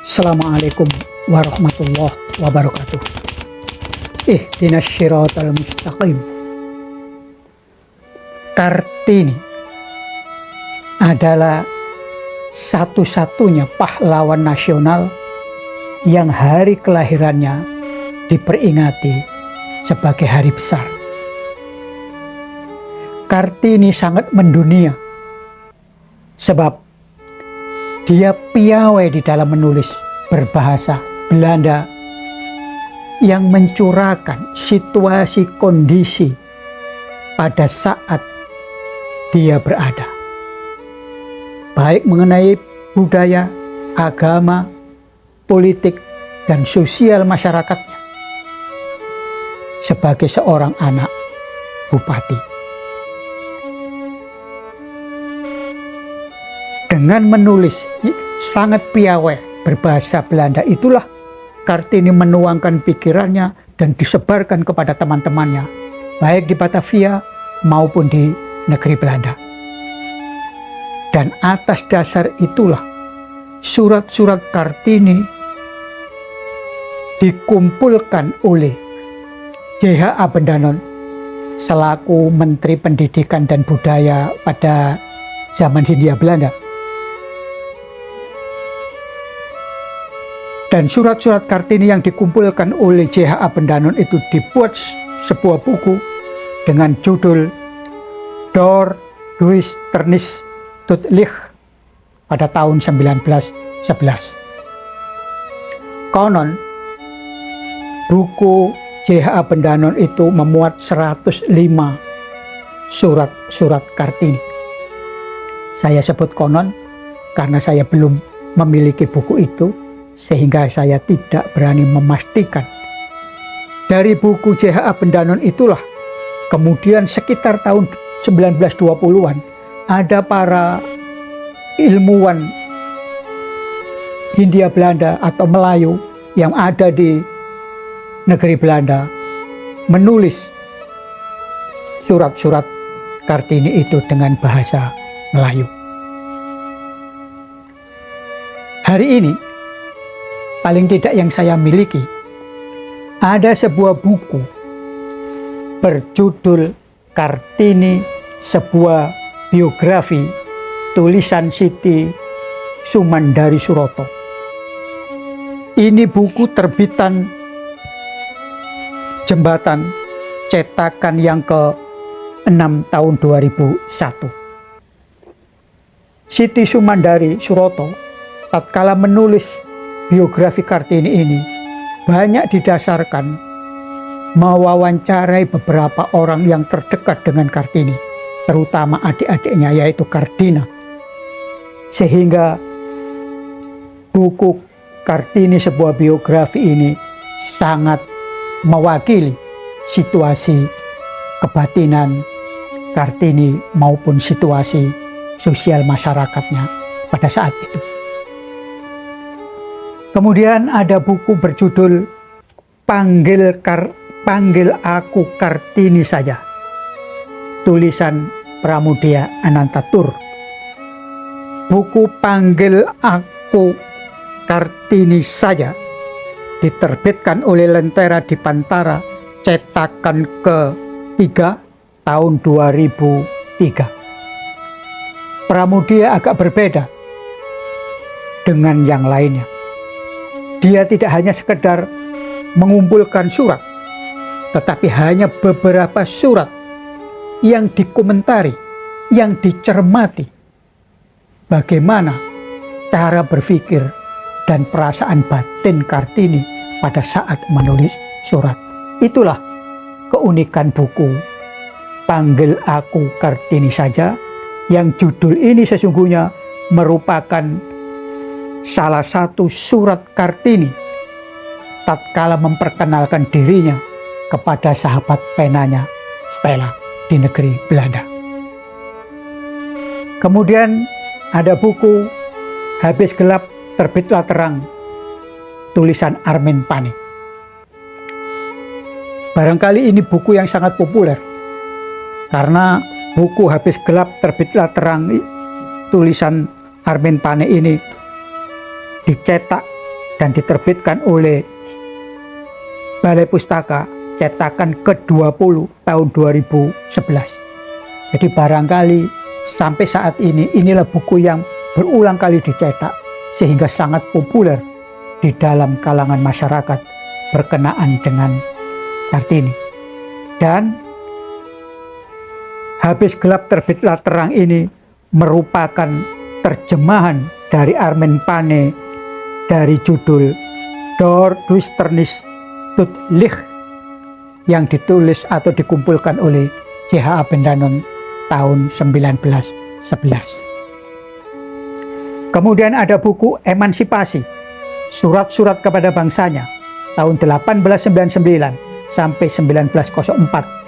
Assalamualaikum warahmatullahi wabarakatuh. Ihdinas syiratal mustaqim. Kartini adalah satu-satunya pahlawan nasional yang hari kelahirannya diperingati sebagai hari besar. Kartini sangat mendunia sebab dia piawai di dalam menulis berbahasa Belanda yang mencurahkan situasi kondisi pada saat dia berada, baik mengenai budaya, agama, politik, dan sosial masyarakatnya. Sebagai seorang anak bupati, dengan menulis sangat piawai berbahasa Belanda itulah Kartini menuangkan pikirannya dan disebarkan kepada teman-temannya, baik di Batavia maupun di negeri Belanda. Dan atas dasar itulah surat-surat Kartini dikumpulkan oleh J.H. Abendanon selaku Menteri Pendidikan dan Budaya pada zaman Hindia Belanda. Dan surat-surat Kartini yang dikumpulkan oleh J.H. Abendanon itu dibuat sebuah buku dengan judul Door Duisternis tot Licht pada tahun 1911. Konon buku J.H. Abendanon itu memuat 105 surat-surat Kartini. Saya sebut konon karena saya belum memiliki buku itu, sehingga saya tidak berani memastikan. Dari buku J.H. Abendanon itulah kemudian sekitar tahun 1920-an ada para ilmuwan Hindia Belanda atau Melayu yang ada di negeri Belanda menulis surat-surat Kartini itu dengan bahasa Melayu. Hari ini paling tidak yang saya miliki, ada sebuah buku berjudul Kartini, sebuah biografi tulisan Siti Sumandari Suroto. Ini buku terbitan Jembatan, cetakan yang ke-6 tahun 2001. Siti Sumandari Suroto tatkala menulis biografi Kartini ini banyak didasarkan mewawancarai beberapa orang yang terdekat dengan Kartini, terutama adik-adiknya yaitu Kardina, sehingga buku Kartini sebuah biografi ini sangat mewakili situasi kebatinan Kartini maupun situasi sosial masyarakatnya pada saat itu. Kemudian ada buku berjudul Panggil Aku Kartini Saja, tulisan Pramudia Anantatur. Buku Panggil Aku Kartini Saja diterbitkan oleh Lentera Dipantara, cetakan ke-3 tahun 2003. Pramudia agak berbeda dengan yang lainnya. Dia tidak hanya sekedar mengumpulkan surat, tetapi hanya beberapa surat yang dikomentari, yang dicermati bagaimana cara berpikir dan perasaan batin Kartini pada saat menulis surat. Itulah keunikan buku Panggil Aku Kartini Saja, yang judul ini sesungguhnya merupakan salah satu surat Kartini tatkala memperkenalkan dirinya kepada sahabat penanya Stella di negeri Belanda. Kemudian ada buku Habis Gelap Terbitlah Terang, tulisan Armin Pane. Barangkali ini buku yang sangat populer karena buku Habis Gelap Terbitlah Terang tulisan Armin Pane ini dicetak dan diterbitkan oleh Balai Pustaka cetakan ke-20 tahun 2011. Jadi barangkali sampai saat ini inilah buku yang berulang kali dicetak sehingga sangat populer di dalam kalangan masyarakat berkenaan dengan Kartini. Dan Habis Gelap Terbitlah Terang ini merupakan terjemahan dari Armen Pane dari judul Door Duisternis Tot Licht yang ditulis atau dikumpulkan oleh C.H.A. Bendanon tahun 1911. Kemudian ada buku Emansipasi, Surat-surat kepada Bangsanya tahun 1899 sampai 1904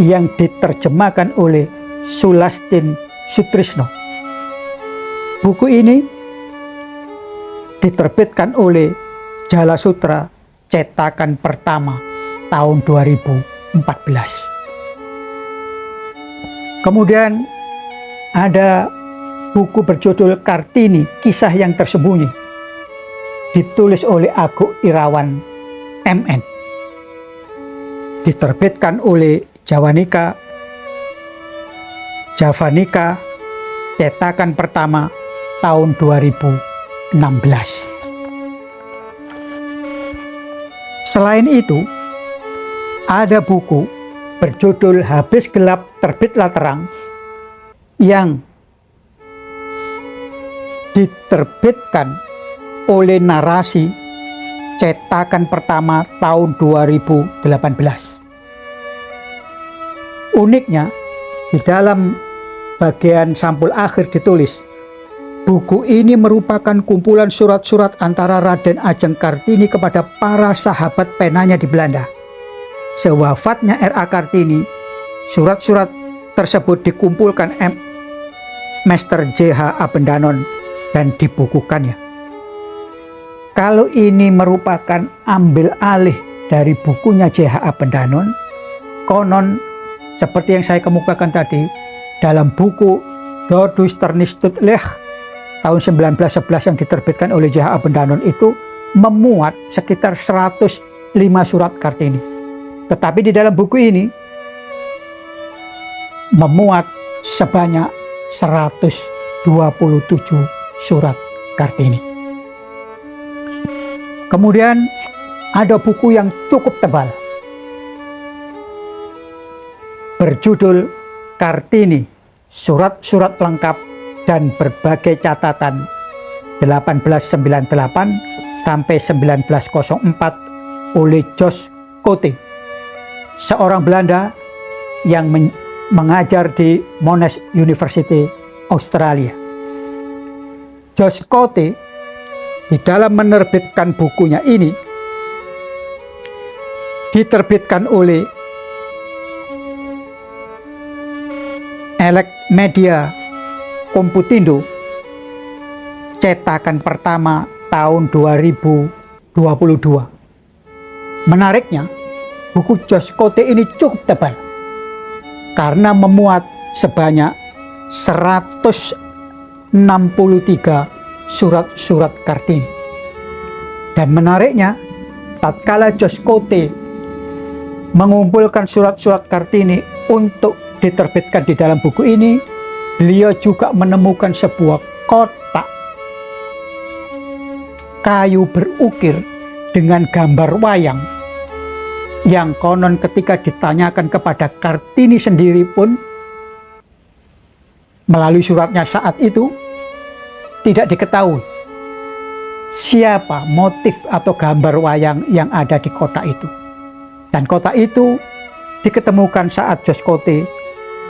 yang diterjemahkan oleh Sulastin Sutrisno. Buku ini diterbitkan oleh Jala Sutra cetakan pertama tahun 2014. Kemudian ada buku berjudul Kartini, Kisah yang Tersembunyi, ditulis oleh Agung Irawan MN, diterbitkan oleh Javanica cetakan pertama tahun 2016. Selain itu, ada buku berjudul Habis Gelap Terbitlah Terang yang diterbitkan oleh Narasi cetakan pertama tahun 2018. Uniknya, di dalam bagian sampul akhir ditulis, buku ini merupakan kumpulan surat-surat antara Raden Ajeng Kartini kepada para sahabat penanya di Belanda. Sewafatnya R.A. Kartini, surat-surat tersebut dikumpulkan Master J.H.A. Bendanon dan dibukukannya. Kalau ini merupakan ambil alih dari bukunya J.H.A. Bendanon, konon seperti yang saya kemukakan tadi, dalam buku Door Duisternis Tot Licht tahun 1911 yang diterbitkan oleh J.H.A. Bendanon itu memuat sekitar 105 surat Kartini. Tetapi di dalam buku ini memuat sebanyak 127 surat Kartini. Kemudian ada buku yang cukup tebal berjudul Kartini, Surat-surat Lengkap dan Berbagai Catatan 1898 sampai 1904 oleh Jos Cote, seorang Belanda yang mengajar di Monash University, Australia. Jos Cote di dalam menerbitkan bukunya ini diterbitkan oleh Elect Media Computindo cetakan pertama tahun 2022. Menariknya, buku Jos Cote ini cukup tebal karena memuat sebanyak 163 surat-surat Kartini. Dan menariknya, tatkala Jos Cote mengumpulkan surat-surat Kartini untuk diterbitkan di dalam buku ini, beliau juga menemukan sebuah kotak kayu berukir dengan gambar wayang yang konon ketika ditanyakan kepada Kartini sendiri pun melalui suratnya saat itu tidak diketahui siapa motif atau gambar wayang yang ada di kotak itu. Dan kotak itu diketemukan saat Jos Cote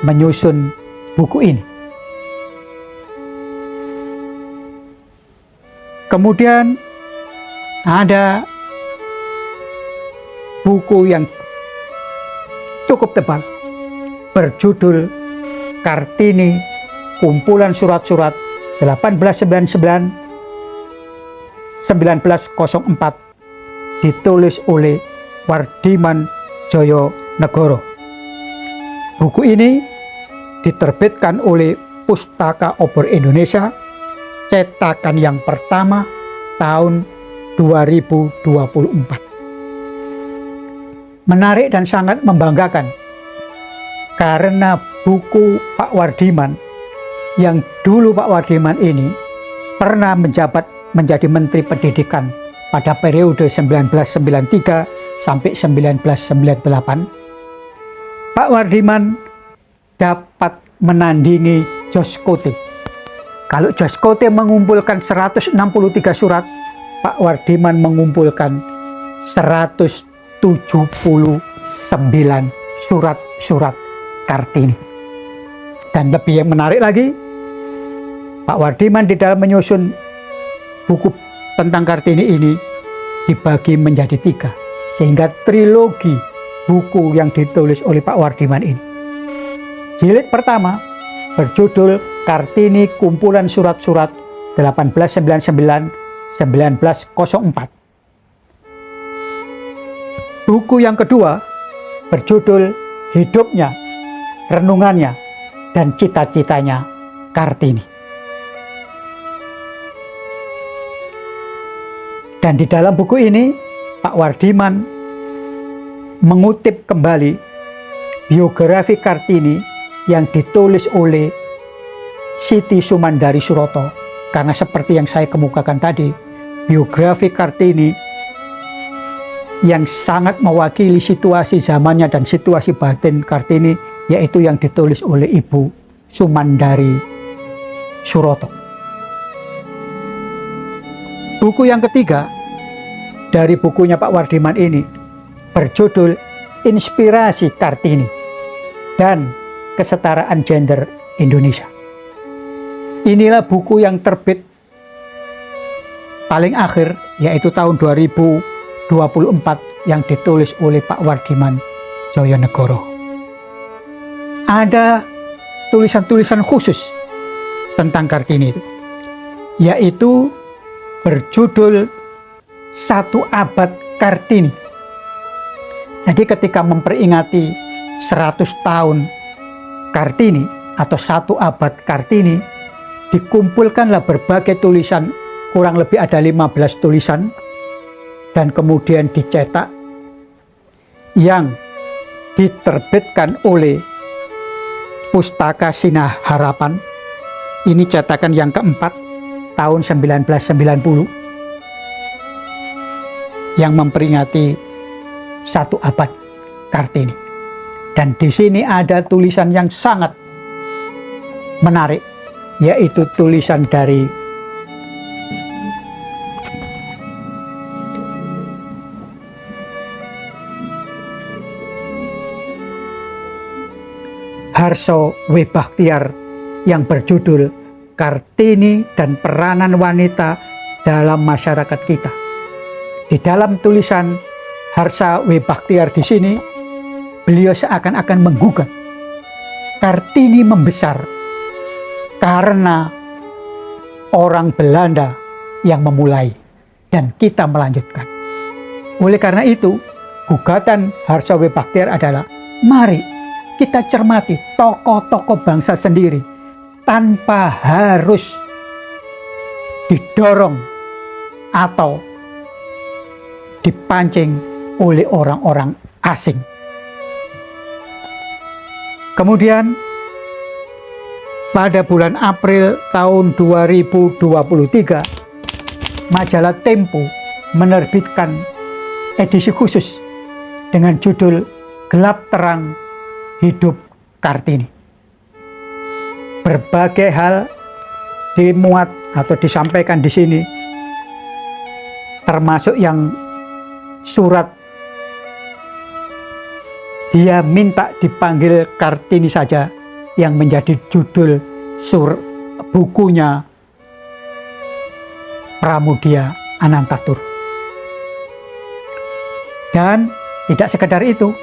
menyusun buku ini. Kemudian ada buku yang cukup tebal berjudul Kartini, Kumpulan Surat-surat 1899-1904 ditulis oleh Wardiman Joyonegoro. Buku ini diterbitkan oleh Pustaka Obor Indonesia cetakan yang pertama tahun 2024. Menarik dan sangat membanggakan karena buku Pak Wardiman, yang dulu Pak Wardiman ini pernah menjabat menjadi Menteri Pendidikan pada periode 1993 sampai 1998. Pak Wardiman dapat menandingi Jos Kote. Kalau Jos Kote mengumpulkan 163 surat, Pak Wardiman mengumpulkan 179 surat-surat Kartini. Dan lebih yang menarik lagi, Pak Wardiman di dalam menyusun buku tentang Kartini ini dibagi menjadi 3, sehingga trilogi buku yang ditulis oleh Pak Wardiman ini. Jilid pertama berjudul Kartini Kumpulan Surat-Surat 1899-1904. Buku yang kedua berjudul Hidupnya, Renungannya, dan Cita-citanya Kartini. Dan di dalam buku ini Pak Wardiman mengutip kembali biografi Kartini yang ditulis oleh Siti Sumandari Suroto. Karena seperti yang saya kemukakan tadi, biografi Kartini yang sangat mewakili situasi zamannya dan situasi batin Kartini, yaitu yang ditulis oleh Ibu Sumandari Suroto. Buku yang ketiga dari bukunya Pak Wardiman ini berjudul Inspirasi Kartini dan Kesetaraan Gender Indonesia. Inilah buku yang terbit paling akhir, yaitu tahun 2024, yang ditulis oleh Pak Wardiman Joyonegoro. Ada tulisan-tulisan khusus tentang Kartini itu, yaitu berjudul 1 Abad Kartini. Jadi ketika memperingati 100 tahun Kartini atau 1 abad Kartini, dikumpulkanlah berbagai tulisan, kurang lebih ada 15 tulisan, dan kemudian dicetak, yang diterbitkan oleh Pustaka Sinah Harapan. Ini cetakan yang keempat tahun 1990 yang memperingati 1 abad Kartini. Dan di sini ada tulisan yang sangat menarik, yaitu tulisan dari Harso W. Bakhtiar yang berjudul Kartini dan Peranan Wanita dalam Masyarakat Kita. Di dalam tulisan Harsa W. Bakhtiar di sini, beliau seakan-akan menggugat Kartini membesar karena orang Belanda yang memulai dan kita melanjutkan. Oleh karena itu, gugatan Harsa W. Bakhtiar adalah, mari kita cermati tokoh-tokoh bangsa sendiri tanpa harus didorong atau dipancing oleh orang-orang asing. Kemudian pada bulan April tahun 2023, majalah Tempo menerbitkan edisi khusus dengan judul Gelap Terang Hidup Kartini. Berbagai hal dimuat atau disampaikan di sini, termasuk yang surat dia minta dipanggil Kartini saja, yang menjadi judul bukunya Pramudia Anantatur. Dan tidak sekedar itu,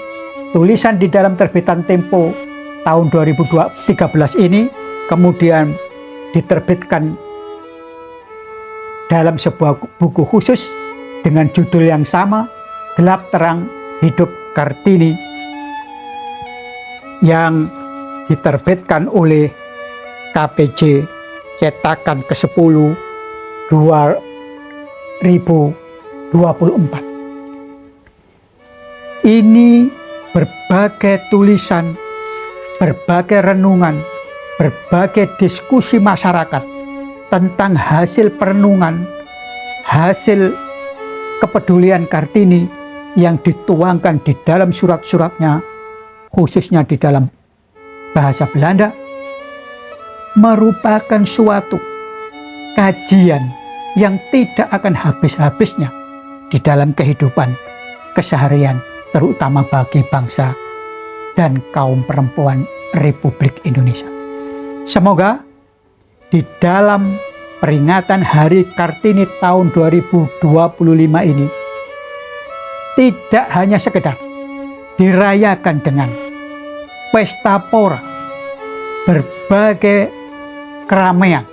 tulisan di dalam terbitan Tempo tahun 2013 ini kemudian diterbitkan dalam sebuah buku khusus dengan judul yang sama, Gelap Terang Hidup Kartini, yang diterbitkan oleh KPJ cetakan ke-10 2024. 24. Ini berbagai tulisan, berbagai renungan, berbagai diskusi masyarakat tentang hasil perenungan, hasil kepedulian Kartini yang dituangkan di dalam surat-suratnya, khususnya di dalam bahasa Belanda, merupakan suatu kajian yang tidak akan habis-habisnya di dalam kehidupan keseharian, terutama bagi bangsa dan kaum perempuan Republik Indonesia. Semoga di dalam peringatan Hari Kartini tahun 2025 ini tidak hanya sekedar dirayakan dengan pesta pora, berbagai keramaian,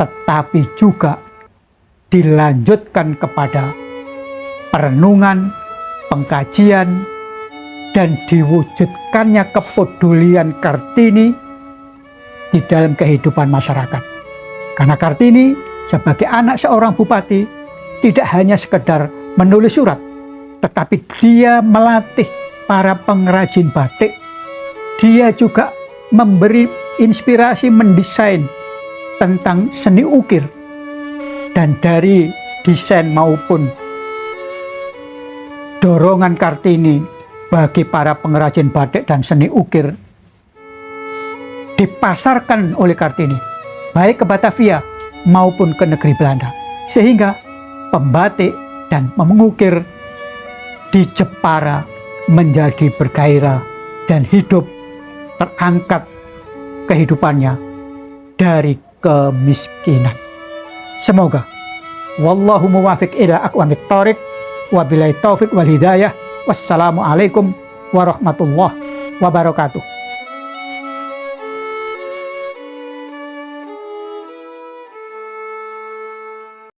tetapi juga dilanjutkan kepada perenungan, pengkajian, dan diwujudkannya kepedulian Kartini di dalam kehidupan masyarakat. Karena Kartini sebagai anak seorang bupati tidak hanya sekedar menulis surat, tetapi dia melatih para pengrajin batik. Dia juga memberi inspirasi mendesain tentang seni ukir, dan dari desain maupun dorongan Kartini bagi para pengrajin batik dan seni ukir dipasarkan oleh Kartini baik ke Batavia maupun ke negeri Belanda, sehingga pembatik dan mengukir di Jepara menjadi bergairah dan hidup terangkat kehidupannya dari kemiskinan. Semoga wallahu muwafiq ila aqwamit thoriq, wabillahi taufiq wal hidayah. Wassalamualaikum warahmatullahi wabarakatuh.